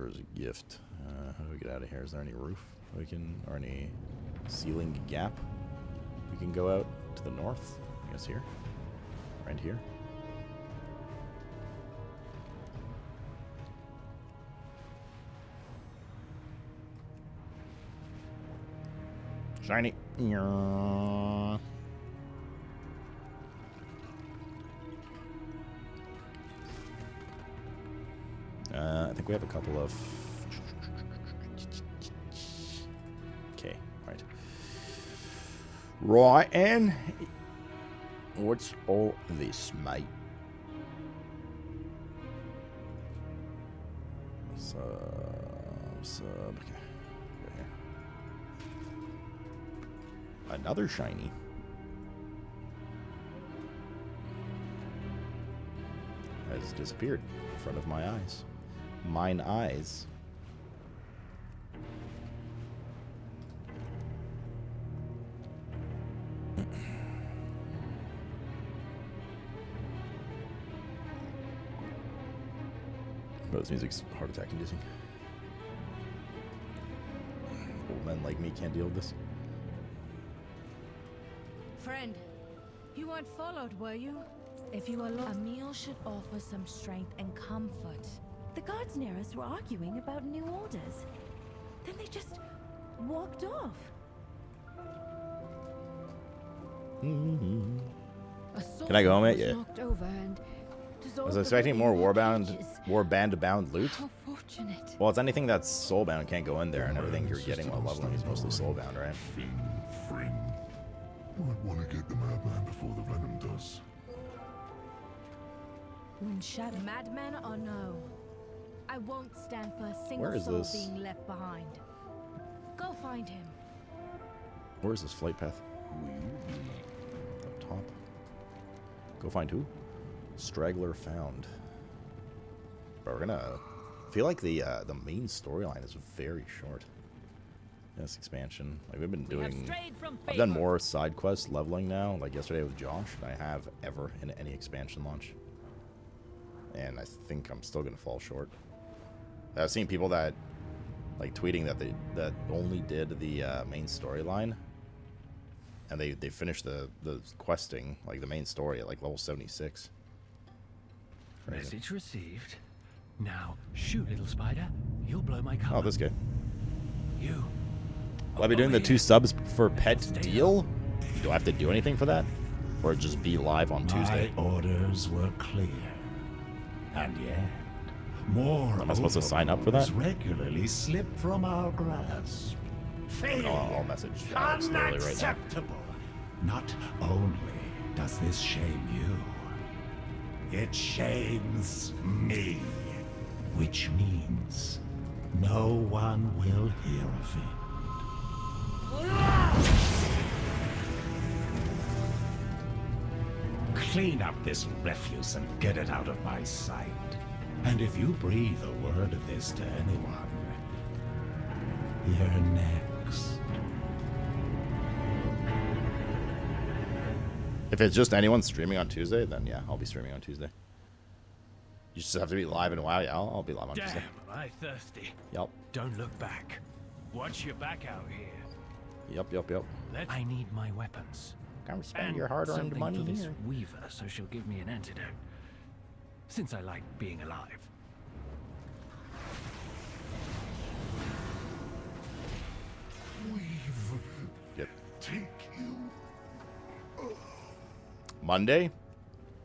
as a gift. How do we get out of here? Is there any roof we can, or any ceiling gap we can go out to the north? I guess here, right here. Shiny. I think we have a couple of... Okay, right. Right, and... What's all this, mate? Sub, okay. Right here. Another shiny. Has disappeared in front of my eyes. Mine eyes. Bro, this music's heart attack inducing. Old men like me can't deal with this. Friend, you weren't followed, were you? If you are lost, a meal should offer some strength and comfort. The guards near us were arguing about new orders. Then they just walked off. Can I go home yet? Yeah. I was expecting more warband bound loot. How fortunate. Well, it's anything that's soulbound can't go in there, and everything you're getting while leveling is mostly soulbound, right? Friend. Might want to get the madman before the venom does. When shadow madman or no, I won't stand for a single Where is soul this? being left behind. Go find him. Where is this flight path? Up top. Go find who? Straggler found. But we're gonna... I feel like the main storyline is very short. This expansion. Like we've been doing... I've done more side quests leveling now, like yesterday with Josh, than I have ever in any expansion launch. And I think I'm still gonna fall short. I've seen people that like tweeting that that only did the main storyline, and they finished the questing, like the main story, at like level 76. Crazy. Message received. Now shoot, little spider. You'll blow my cover. Oh, this guy. You. Will I be doing the 2 subs for pet deal? Do I have to do anything for that, or just be live on Tuesday? My orders were clear, and yet more. Am I supposed to sign up for that? Regularly slip from our grasp. I'll message Alex literally right now. Unacceptable. Not only does this shame you, it shames me, which means no one will hear of it. Clean up this refuse and get it out of my sight. And if you breathe a word of this to anyone, you're next. If it's just anyone streaming on Tuesday, then yeah, I'll be streaming on Tuesday. You just have to be live in a while. Yeah, I'll be live on Tuesday. Damn, am I thirsty. Yep. Don't look back. Watch your back out here. Yep. I need my weapons. Come spend your hard-earned money for this here. weaver, so she'll give me an antidote. Since I like being alive. We've Yep. take you. Monday?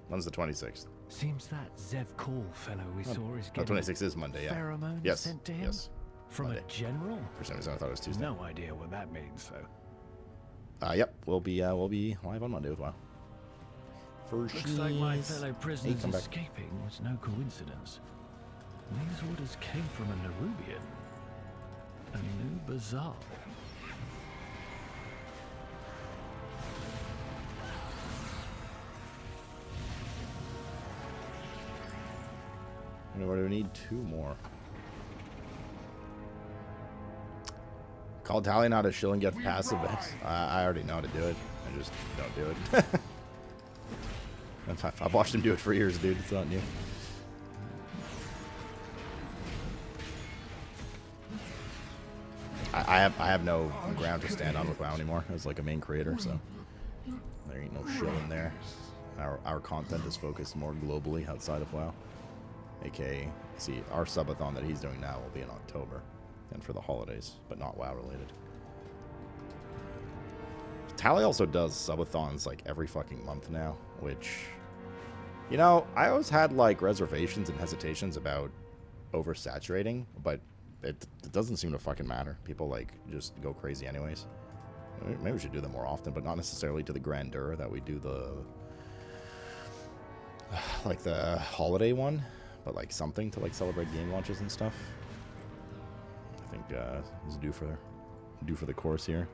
When's the 26th? Seems that Zev Call fellow we saw is No, getting 26th is Monday, yeah. pheromones Yes. sent to him? Yes. From Monday. a general? For some reason I thought it was Tuesday. No idea what that means, though. Yep. We'll be live on Monday with WoW. Looks like my fellow Hey, prisoners come back. escaping was no coincidence. These orders came from a Nerubian. A new bazaar. What do we need? 2 more. Call Tally not a shill and get passive X. I already know how to do it. I just don't do it. I've watched him do it for years, dude. It's not new. I have no ground to stand on with WoW anymore as like a main creator, so there ain't no show in there. Our content is focused more globally outside of WoW. AKA, see, our subathon that he's doing now will be in October, and for the holidays, but not WoW related. Tally also does subathons like every fucking month now, which, you know, I always had like reservations and hesitations about oversaturating, but it doesn't seem to fucking matter. People like just go crazy anyways. Maybe we should do them more often, but not necessarily to the grandeur that we do the like the holiday one, but like something to like celebrate game launches and stuff. I think is due for the course here.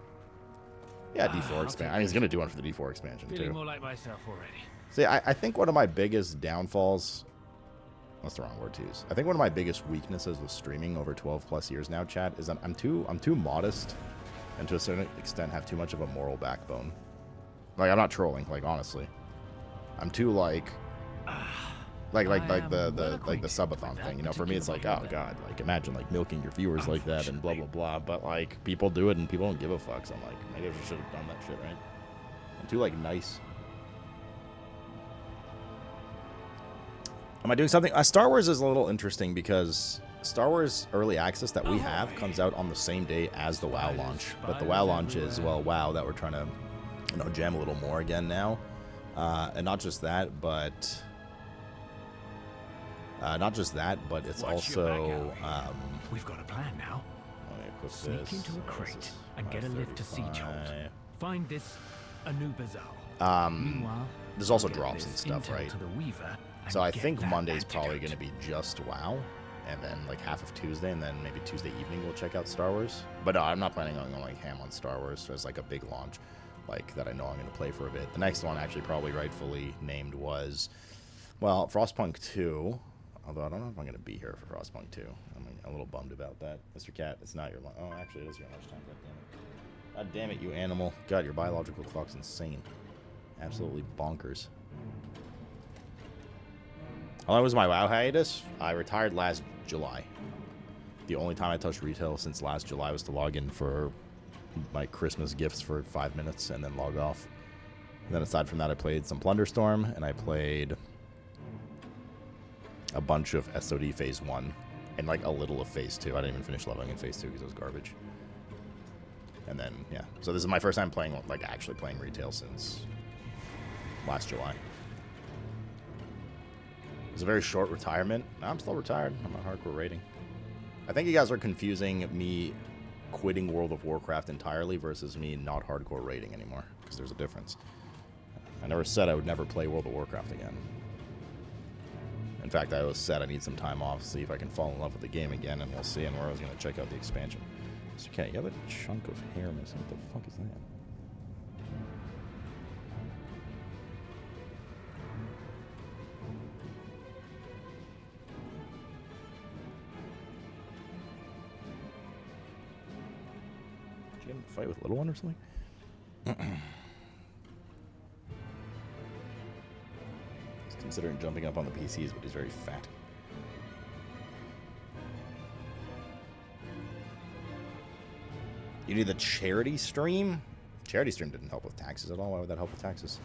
Yeah, D4 expansion. I mean, he's gonna do one for the D4 expansion Feeling too. more like myself already. See, I think one of my biggest downfalls, that's the wrong word to use. I think one of my biggest weaknesses with streaming over 12 plus years now, chat, is that I'm too modest, and to a certain extent have too much of a moral backbone. Like, I'm not trolling, like honestly. I'm too like the subathon thing, you know. For me, it's like, oh god, like imagine like milking your viewers like that and blah blah blah. But like people do it and people don't give a fuck. So I'm like, maybe I should have done that shit, right? I'm too like nice. Am I doing something? Star Wars is a little interesting because Star Wars Early Access that we have comes out on the same day as the WoW launch. But the WoW launch is, well, WoW that we're trying to, you know, jam a little more again now. And not just that, but it's also We've got a plan now. Sneak into a crate and get a lift to Siege Hold. Find this Anu Bazal. Meanwhile, there's also drops and stuff, right? To the Weaver. So I think Monday's probably going to be just WoW, and then like half of Tuesday, and then maybe Tuesday evening we'll check out Star Wars. But no, I'm not planning on going like ham on Star Wars as like a big launch, like that I know I'm going to play for a bit. The next one actually probably rightfully named was, well, Frostpunk 2. Although I don't know if I'm going to be here for Frostpunk 2. I'm a little bummed about that. Mr. Cat, it's not your lunch. Oh, actually it is your lunchtime. God damn it, you animal. God, your biological clock's insane. Absolutely bonkers. How long was my WoW hiatus? I retired last July. The only time I touched retail since last July was to log in for my Christmas gifts for 5 minutes and then log off. And then aside from that, I played some Plunderstorm, and I played a bunch of SOD Phase 1 and like a little of Phase 2. I didn't even finish leveling in Phase 2 because it was garbage. And then, yeah. So this is my first time playing, like actually playing retail since last July. It was a very short retirement. Now I'm still retired. I'm on hardcore rating. I think you guys are confusing me quitting World of Warcraft entirely versus me not hardcore rating anymore, because there's a difference. I never said I would never play World of Warcraft again. In fact, I always said I need some time off, see if I can fall in love with the game again, and we'll see, and where I was going to check out the expansion. Okay, you have a chunk of hair missing. What the fuck is that? Did you get in a fight with Little One or something? He's considering jumping up on the PCs, but he's very fat. You need the charity stream? Charity stream didn't help with taxes at all. Why would that help with taxes?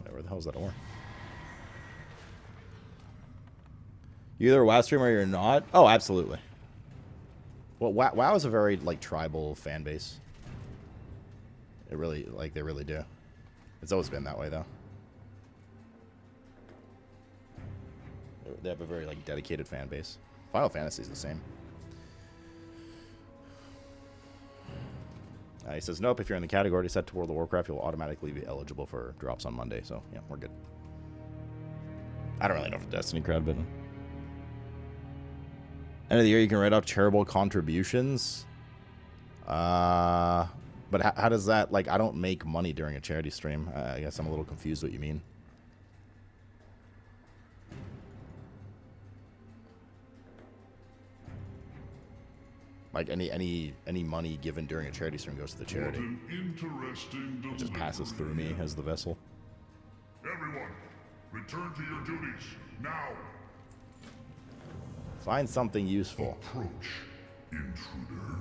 Where the hell is that ore? You either a WoW streamer or you're not? Oh, absolutely. Well, WoW is a very, like, tribal fan base. It really, like, they really do. It's always been that way, though. They have a very, like, dedicated fan base. Final Fantasy is the same. He says, nope, if you're in the category set to World of Warcraft, you'll automatically be eligible for drops on Monday. So, yeah, we're good. I don't really know for the Destiny crowd, but... End of the year, you can write up charitable contributions. But how does that... Like, I don't make money during a charity stream. I guess I'm a little confused what you mean. Like any money given during a charity stream goes to the charity. What an interesting It just passes through me as the vessel. Everyone, return to your duties now. Find something useful. Approach, intruder.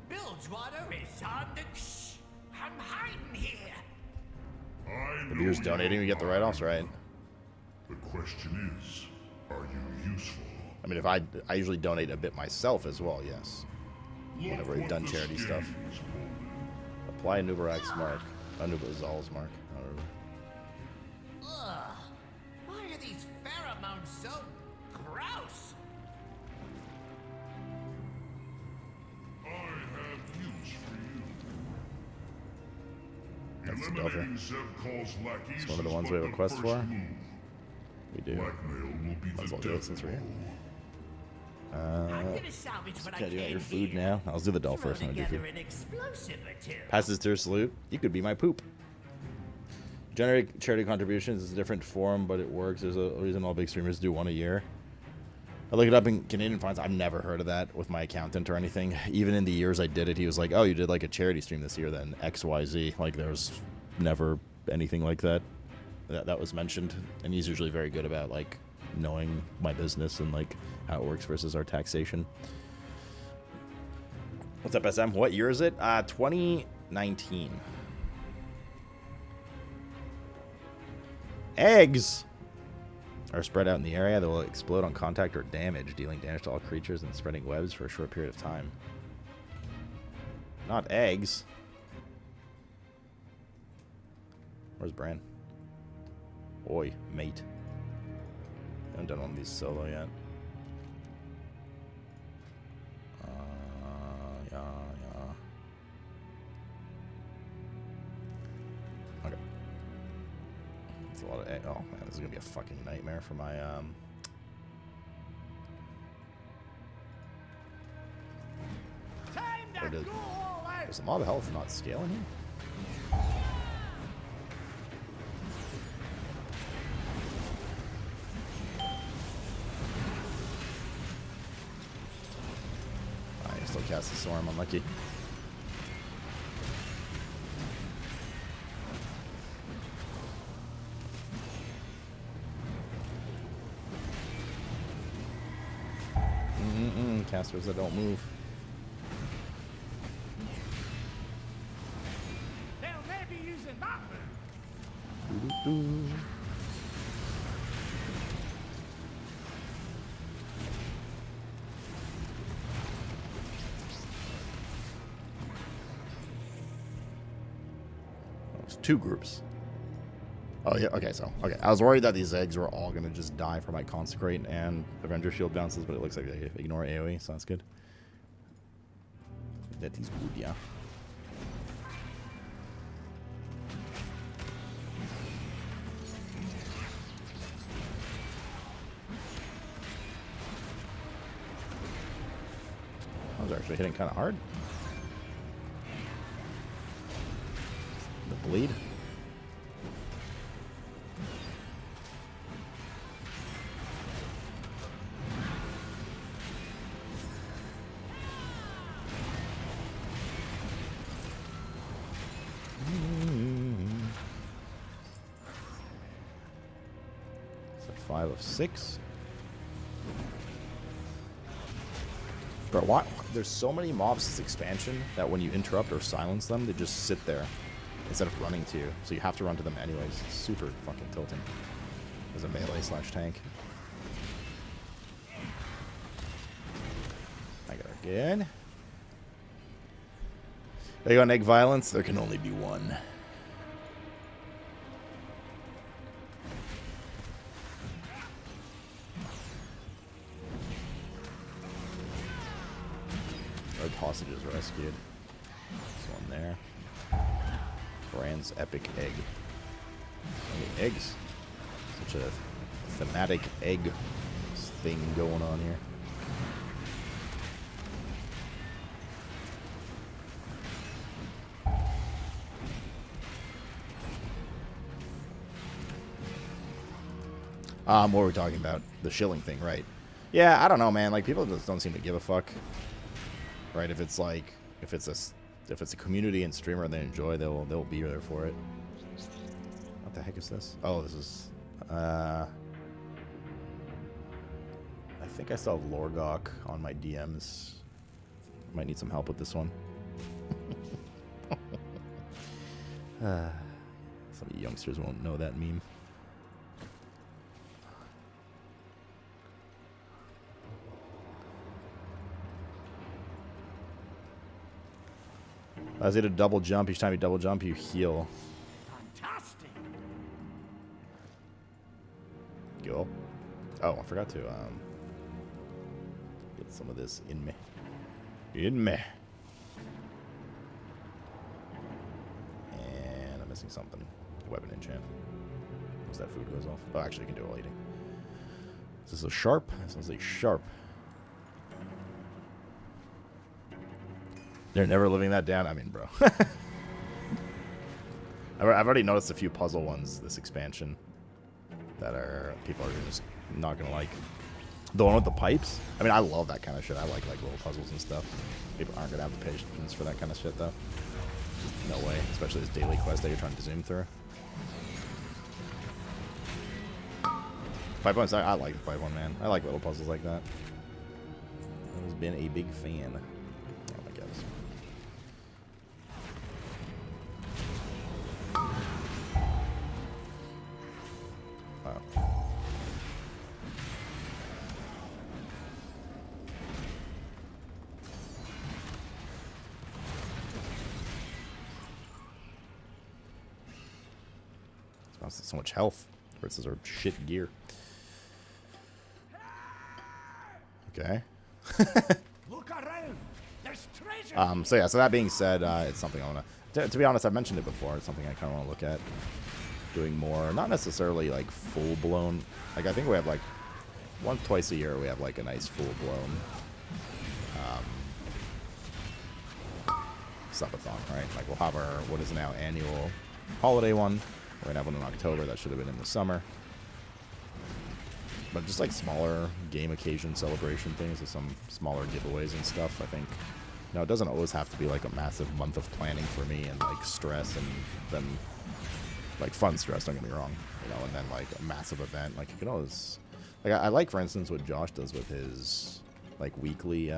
Bilgewater is on the I'm hiding here. The beer's donating, we get the write-offs, right? The question is, are you useful? I mean, if I usually donate a bit myself as well, yes. Whenever we've done charity stuff. Apply a Nubarak's mark. A Nubazal's mark. Ugh. Why are these pheromones so gross? I have use for you. That's the Delver. It's It's one of the ones we have a quest for. We do. Might as well do it since we're here. Can I do your food now? I'll do the doll first and I'll do food. Passes to salute. You could be my poop. Generate charity contributions is a different form, but it works. There's a reason all big streamers do one a year. I look it up in Canadian funds. I've never heard of that with my accountant or anything. Even in the years I did it, he was like, "Oh, you did like a charity stream this year, then XYZ." Like there was never anything like that that was mentioned. And he's usually very good about like knowing my business and like how it works versus our taxation. What's up, SM? What year is it? 2019. Eggs are spread out in the area that will explode on contact or damage, dealing damage to all creatures and spreading webs for a short period of time. Not eggs. Where's Bran? Oi, mate. I haven't done one of these solo yet. Yeah. Okay. That's a lot of egg. Oh man, this is gonna be a fucking nightmare for my There's a lot of health not scaling here. I still cast the storm, unlucky. Casters that don't move. They'll maybe using that There's two groups. Oh yeah, okay, okay. I was worried that these eggs were all gonna just die for my Consecrate and Avenger Shield bounces, but it looks like they ignore AoE, so that's good. That is good, yeah. I was actually hitting kind of hard. The bleed. So 5 of 6. Bro, why? There's so many mobs this expansion that when you interrupt or silence them, they just sit there instead of running to you. So you have to run to them anyways. It's super fucking tilting as a melee/tank. I got it again. They got egg violence. There can only be one. Red hostages rescued. This one there. Brand's epic egg. How many eggs? Such a thematic egg thing going on here. What were we talking about? The shilling thing, right? Yeah, I don't know, man. Like, people just don't seem to give a fuck. Right? If it's like, if it's a community and streamer they enjoy, they'll be there for it. What the heck is this? Oh, this is I think I still have Lorgok on my DMs. Might need some help with this one. Some of you youngsters won't know that meme. As you hit a double jump, each time you double jump, you heal. Fantastic. Go. Oh, I forgot to get some of this in me. In me. And I'm missing something. Weapon enchant. Once that food goes off. Oh, actually, I can do it while eating. Is this a sharp? This is a sharp. They're never living that down. I mean, bro. I've already noticed a few puzzle ones this expansion that are people are just not gonna like. The one with the pipes. I mean, I love that kind of shit. I like little puzzles and stuff. People aren't gonna have the patience for that kind of shit though. No way. Especially this daily quest that you're trying to zoom through. Pipe ones. I like the pipe one, man. I like little puzzles like that. I've always been a big fan. Oh my god. Wow. So much health versus our shit gear. Okay. Look around. There's treasure. So yeah, so that being said, it's something I want to be honest, I've mentioned it before. It's something I kind of want to look at doing more. Not necessarily like full blown. Like I think we have like twice a year we have like a nice full blown subathon, right? Like we'll have our what is now annual holiday one. We're gonna have one in October. That should have been in the summer. But just like smaller game occasion celebration things with some smaller giveaways and stuff, I think. You know, it doesn't always have to be like a massive month of planning for me and like stress and then like fun stress, don't get me wrong. You know, and then like a massive event. Like you can always like I like for instance what Josh does with his like weekly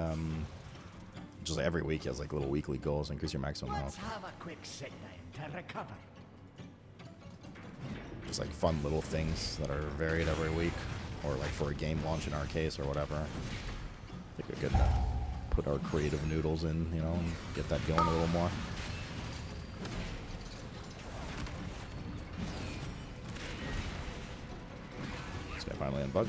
just every week he has like little weekly goals, increase your maximum Let's health. have a quick sit down to recover. Just like fun little things that are varied every week. Or like for a game launch in our case or whatever. I think we could put our creative noodles in, you know, and get that going a little more. This guy finally unbugged.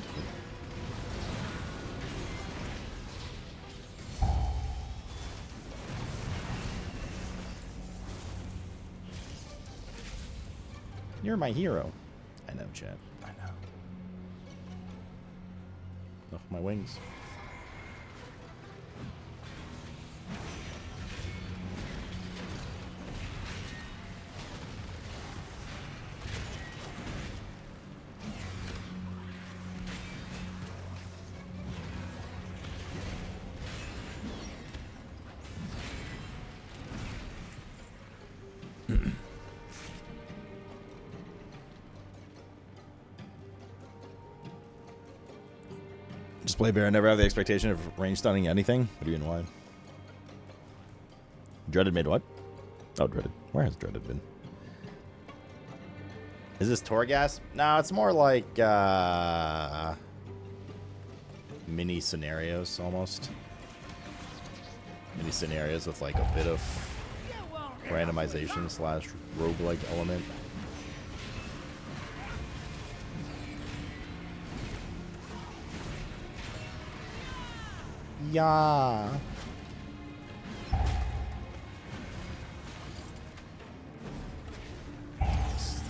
You're my hero. I know, chat. I know. Ugh, my wings. Just play bear. I never have the expectation of range stunning anything. What do you mean, why? Dreaded made what? Oh, Dreaded. Where has Dreaded been? Is this Torghast? No, it's more like mini scenarios almost. Mini scenarios with like a bit of randomization slash roguelike element. Yeah.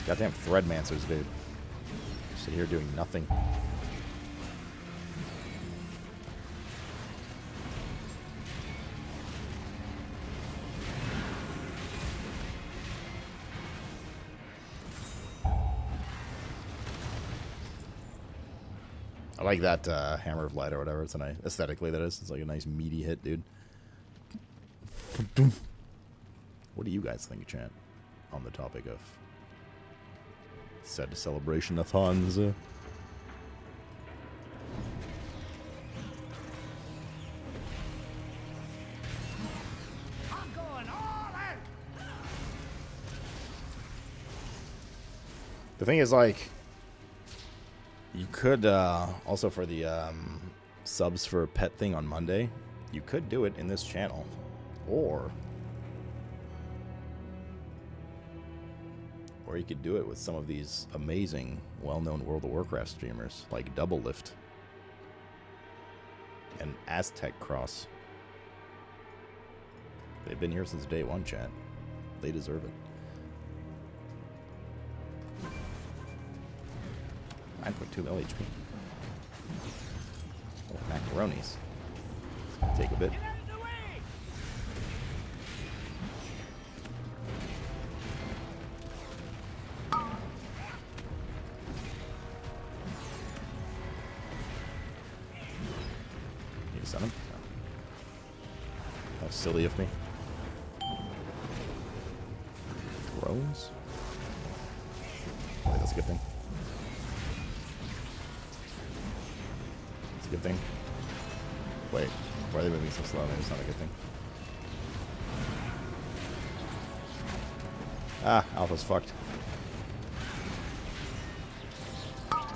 Goddamn Threadmancers, dude. Sit here doing nothing. I like that Hammer of Light or whatever. It's a nice, aesthetically that is. It's like a nice meaty hit, dude. What do you guys think, chat, on the topic of said celebration-a-thons? The thing is, like, you could also for the subs for pet thing on Monday, you could do it in this channel, or you could do it with some of these amazing, well-known World of Warcraft streamers like Double Lift and Aztec Cross. They've been here since day one, chat. They deserve it. 9.2 mil HP. Oh, macaronis. Take a bit. You son him? How silly of me. Drones? Wait, that's a good thing. That's a good thing. Wait, why are they moving so slow? Maybe it's not a good thing. Ah, Alpha's fucked. Oh,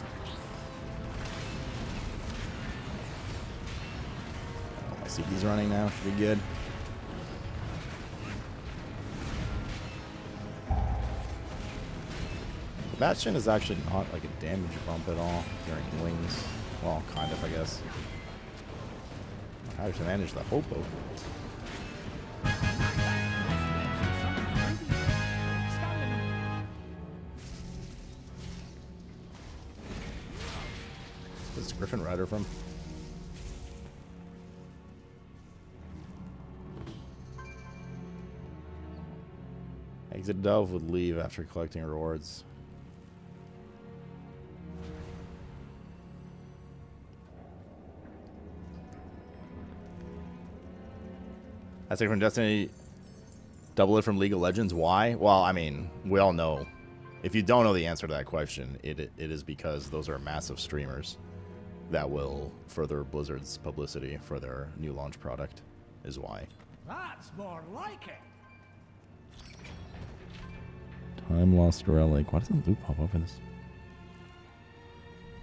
my CP's running now. Should be good. Bastion is actually not like a damage bump at all during wings. Well, kind of, I guess. How to manage the hopo? Where's Griffin Rider from? Exit Dove would leave after collecting rewards. I think from Destiny, double it from League of Legends. Why? Well, I mean, we all know. If you don't know the answer to that question, it is because those are massive streamers that will further Blizzard's publicity for their new launch product, is why. That's more like it. Time Lost Relic. Why doesn't loot pop up in this?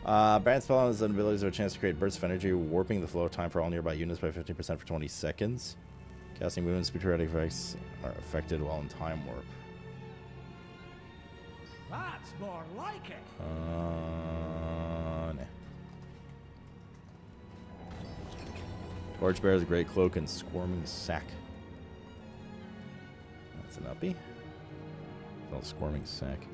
Baron spell has abilities or a chance to create bursts of energy, warping the flow of time for all nearby units by 15% for 20 seconds. Casting movement speed periodic effects are affected while in time warp. That's more like it. Nah. Torchbearer is a great cloak and squirming sack. That's an uppie. Oh, squirming sack.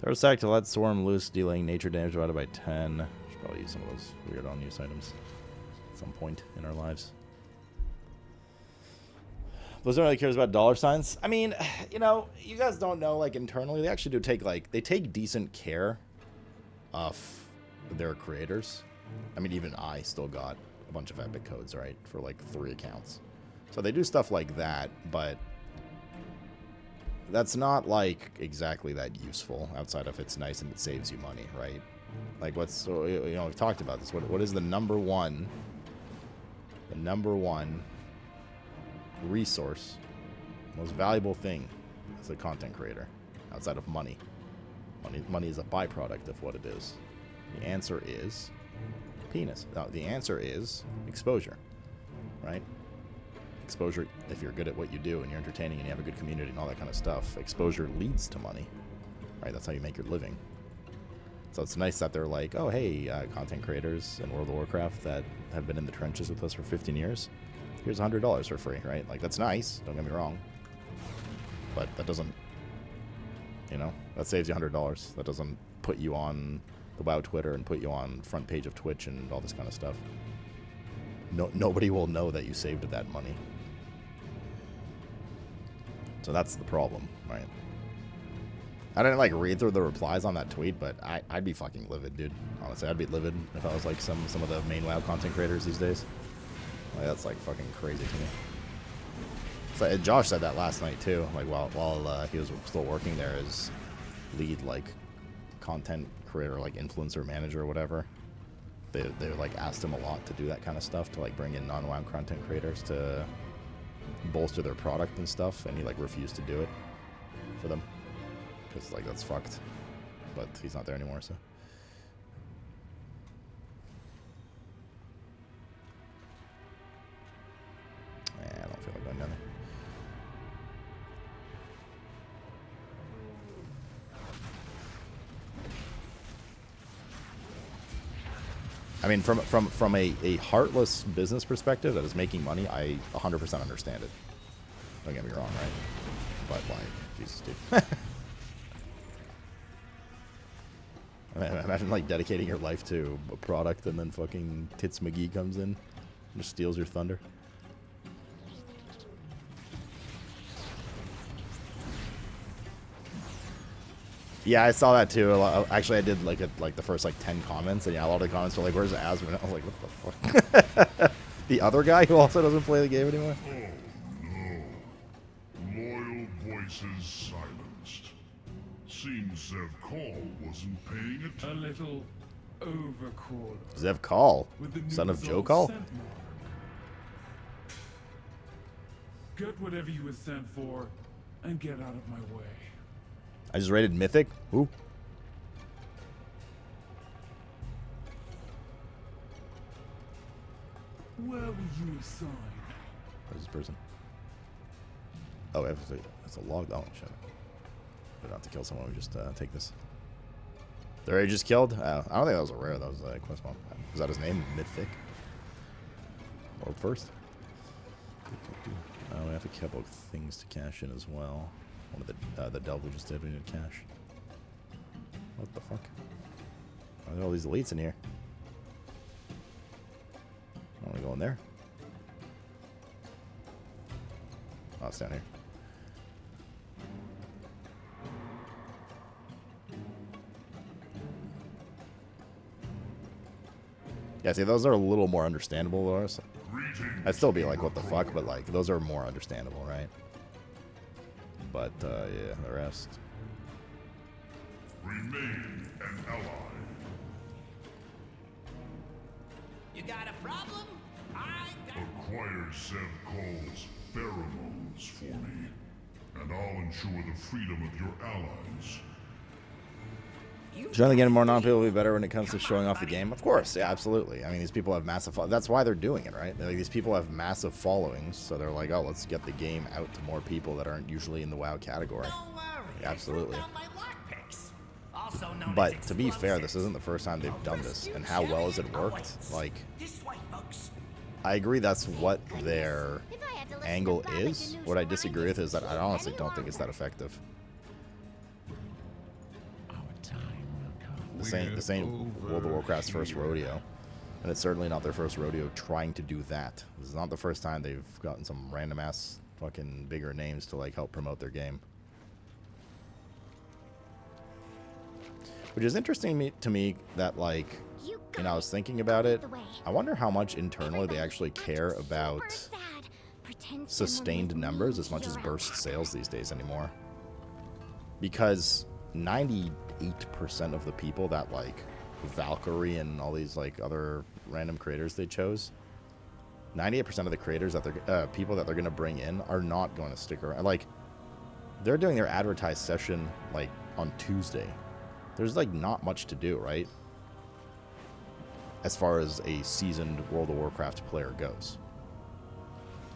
Throw sack to let swarm loose, dealing nature damage divided by 10. Should probably use some of those weird on-use items at some point in our lives. Blizzard really cares about dollar signs. I mean, you know, you guys don't know, like, internally, they actually do take, like, they take decent care of their creators. I mean, even I still got a bunch of epic codes, right, for, like, 3 accounts. So they do stuff like that, but that's not, like, exactly that useful outside of it's nice and it saves you money, right? Like, what's, so, you know, we've talked about this. What is the number one resource, most valuable thing as a content creator outside of money? Money is a byproduct of what it is. The answer is penis. No, the answer is exposure, right? Exposure, if you're good at what you do and you're entertaining and you have a good community and all that kind of stuff, exposure leads to money, right? That's how you make your living. So it's nice that they're like, oh, hey, content creators in World of Warcraft that have been in the trenches with us for 15 years, here's $100 for free, right? Like, that's nice, don't get me wrong. But that doesn't, you know, that saves you $100. That doesn't put you on the WoW Twitter and put you on front page of Twitch and all this kind of stuff. Nobody will know that you saved that money. So that's the problem, right? I didn't, like, read through the replies on that tweet, but I'd be fucking livid, dude. Honestly, I'd be livid if I was, like, some of the main WoW content creators these days. Like, that's, like, fucking crazy to me. So, Josh said that last night, too. Like, while he was still working there as lead, like, content creator, like, influencer manager or whatever. They like, asked him a lot to do that kind of stuff, to, like, bring in non-WoW content creators to bolster their product and stuff, and he, like, refused to do it for them. because like that's fucked. But he's not there anymore, so. I don't feel like going down there. I mean, from a heartless business perspective that is making money, I 100% understand it. Don't get me wrong, right? But like, Jesus, dude. Imagine like dedicating your life to a product and then fucking Tits McGee comes in and just steals your thunder. Yeah, I saw that too. Actually, I did like the first like 10 comments, and yeah, a lot of the comments were like, "Where's Azj?" And I was like, "What the fuck?" The other guy who also doesn't play the game anymore. Oh no! Loyal voices silenced. Seems Zev Call wasn't paying attention. A little overcaller. Zev Call, son of Joe Call. Get whatever you were sent for, and get out of my way. I just rated Mythic. Who? Where were you assigned? Where's this person? Oh, it's a log. Oh, shit. We don't have to kill someone. We just take this. They already just killed? I don't think that was a rare. That was a quest bomb. Is that his name? Mythic? World first? We have a couple of things to cash in as well. One of the Delver just did. We need cash. What the fuck? Why are there all these elites in here? I want to go in there. Oh, it's down here. Yeah, see, those are a little more understandable, though. So I'd still be like, what the fuck? But, like, those are more understandable, right? But, yeah, the rest. Remain an ally. You got a problem? I got... Acquire Zev Call's pheromones for me, and I'll ensure the freedom of your allies. Showing the game to more non-people will be better when it comes to showing off the game. Of course, yeah, absolutely. I mean, these people have massive... That's why they're doing it, right? Like, these people have massive followings, so they're like, oh, let's get the game out to more people that aren't usually in the WoW category. Don't worry, Absolutely. I put down my lockpicks. Also known But as to be fair, this explosives. isn't the first time they've done this. And how well has it worked? Like, This way, folks. I agree that's what their angle is. What I disagree with is that I honestly don't think it's that effective. This ain't World of Warcraft's first rodeo. And it's certainly not their first rodeo trying to do that. This is not the first time they've gotten some random ass fucking bigger names to like help promote their game. Which is interesting to me that like, you know, I was thinking about it. I wonder how much internally they actually care about sustained numbers as much as burst sales these days anymore. Because 98% of the people that like Valkyrie and all these like other random creators they chose, 98% of the creators that they're people that they're gonna bring in are not going to stick around. Like, they're doing their advertised session like on Tuesday. There's like not much to do, right? As far as a seasoned World of Warcraft player goes.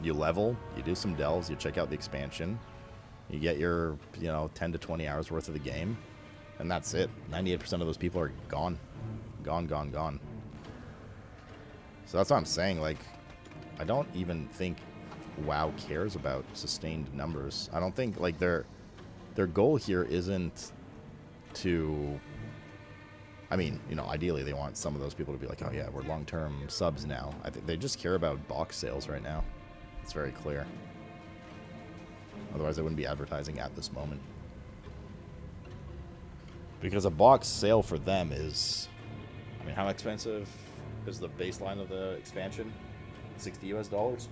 You level, you do some delves, you check out the expansion, you get your, you know, 10 to 20 hours worth of the game, and that's it. 98% of those people are gone. Gone. So that's what I'm saying. Like, I don't even think WoW cares about sustained numbers. I don't think, like, their goal here isn't to... I mean, you know, ideally they want some of those people to be like, oh yeah, we're long-term subs now. I think they just care about box sales right now. It's very clear. Otherwise, they wouldn't be advertising at this moment. Because a box sale for them is... I mean, how expensive is the baseline of the expansion? $60 US?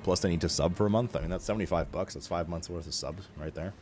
Plus they need to sub for a month. I mean, that's $75. That's 5 months worth of subs right there.